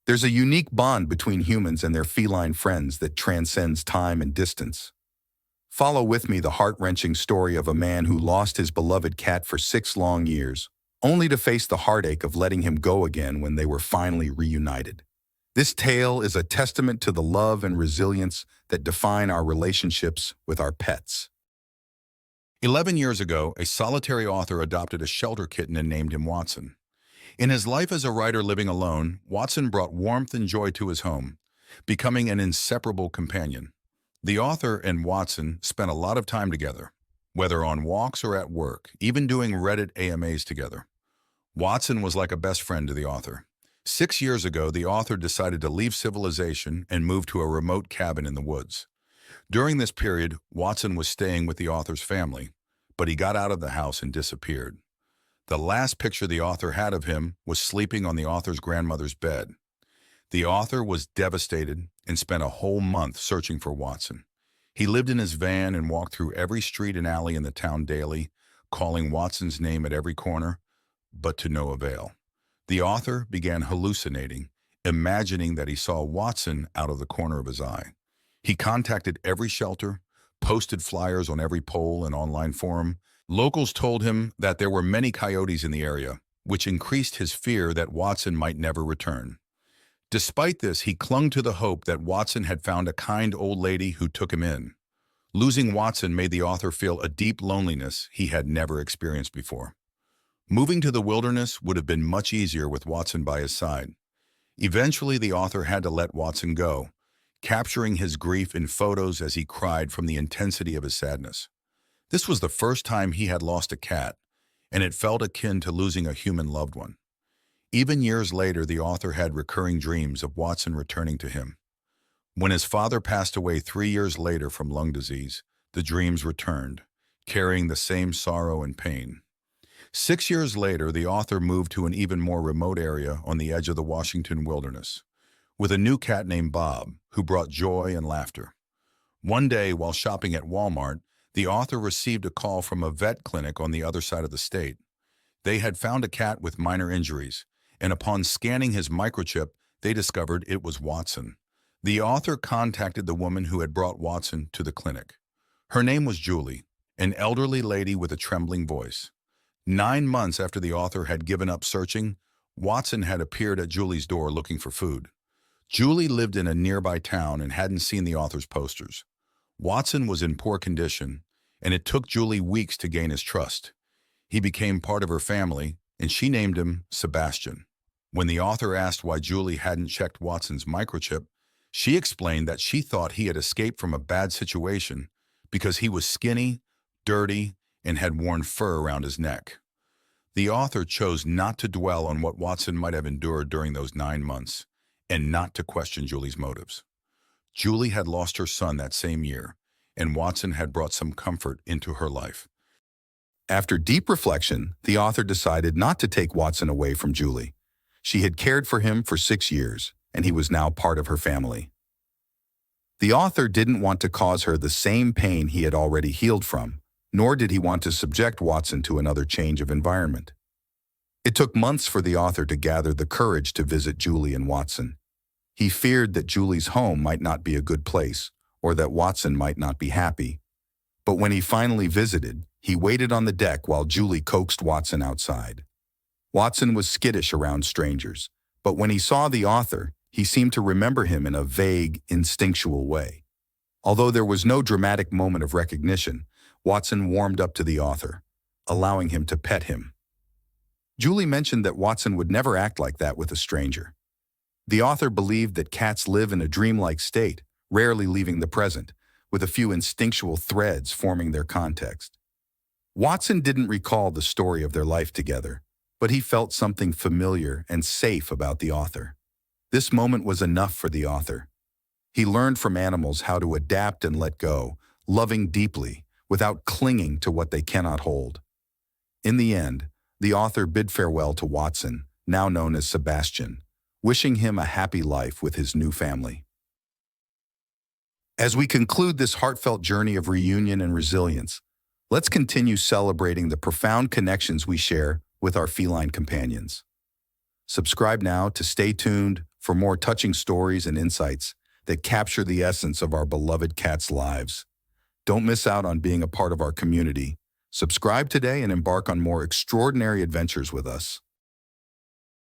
There's a unique bond between humans and their feline friends that transcends time and distance. Follow with me the heart-wrenching story of a man who lost his beloved cat for 6 long years, only to face the heartache of letting him go again when they were finally reunited. This tale is a testament to the love and resilience that define our relationships with our pets. 11 years ago, a solitary author adopted a shelter kitten and named him Watson. In his life as a writer living alone, Watson brought warmth and joy to his home, becoming an inseparable companion. The author and Watson spent a lot of time together, whether on walks or at work, even doing Reddit AMAs together. Watson was like a best friend to the author. 6 years ago, the author decided to leave civilization and move to a remote cabin in the woods. During this period, Watson was staying with the author's family, but he got out of the house and disappeared. The last picture the author had of him was sleeping on the author's grandmother's bed. The author was devastated and spent a whole month searching for Watson. He lived in his van and walked through every street and alley in the town daily, calling Watson's name at every corner, but to no avail. The author began hallucinating, imagining that he saw Watson out of the corner of his eye. He contacted every shelter, posted flyers on every pole and online forum. Locals told him that there were many coyotes in the area, which increased his fear that Watson might never return. Despite this, he clung to the hope that Watson had found a kind old lady who took him in. Losing Watson made the author feel a deep loneliness he had never experienced before. Moving to the wilderness would have been much easier with Watson by his side. Eventually, the author had to let Watson go, capturing his grief in photos as he cried from the intensity of his sadness. This was the first time he had lost a cat, and it felt akin to losing a human loved one. Even years later, the author had recurring dreams of Watson returning to him. When his father passed away 3 years later from lung disease, the dreams returned, carrying the same sorrow and pain. 6 years later, the author moved to an even more remote area on the edge of the Washington wilderness, with a new cat named Bob, who brought joy and laughter. One day, while shopping at Walmart, the author received a call from a vet clinic on the other side of the state. They had found a cat with minor injuries, and upon scanning his microchip, they discovered it was Watson. The author contacted the woman who had brought Watson to the clinic. Her name was Julie, an elderly lady with a trembling voice. 9 months after the author had given up searching, Watson had appeared at Julie's door looking for food. Julie lived in a nearby town and hadn't seen the author's posters. Watson was in poor condition, and it took Julie weeks to gain his trust. He became part of her family, and she named him Sebastian. When the author asked why Julie hadn't checked Watson's microchip, she explained that she thought he had escaped from a bad situation because he was skinny, dirty, and had worn fur around his neck. The author chose not to dwell on what Watson might have endured during those 9 months, and not to question Julie's motives. Julie had lost her son that same year, and Watson had brought some comfort into her life. After deep reflection, the author decided not to take Watson away from Julie. She had cared for him for 6 years, and he was now part of her family. The author didn't want to cause her the same pain he had already healed from, nor did he want to subject Watson to another change of environment. It took months for the author to gather the courage to visit Julie and Watson. He feared that Julie's home might not be a good place, or that Watson might not be happy. But when he finally visited, he waited on the deck while Julie coaxed Watson outside. Watson was skittish around strangers, but when he saw the author, he seemed to remember him in a vague, instinctual way. Although there was no dramatic moment of recognition, Watson warmed up to the author, allowing him to pet him. Julie mentioned that Watson would never act like that with a stranger. The author believed that cats live in a dreamlike state, rarely leaving the present, with a few instinctual threads forming their context. Watson didn't recall the story of their life together, but he felt something familiar and safe about the author. This moment was enough for the author. He learned from animals how to adapt and let go, loving deeply, without clinging to what they cannot hold. In the end, the author bid farewell to Watson, now known as Sebastian, wishing him a happy life with his new family. As we conclude this heartfelt journey of reunion and resilience, let's continue celebrating the profound connections we share with our feline companions. Subscribe now to stay tuned for more touching stories and insights that capture the essence of our beloved cats' lives. Don't miss out on being a part of our community. Subscribe today and embark on more extraordinary adventures with us.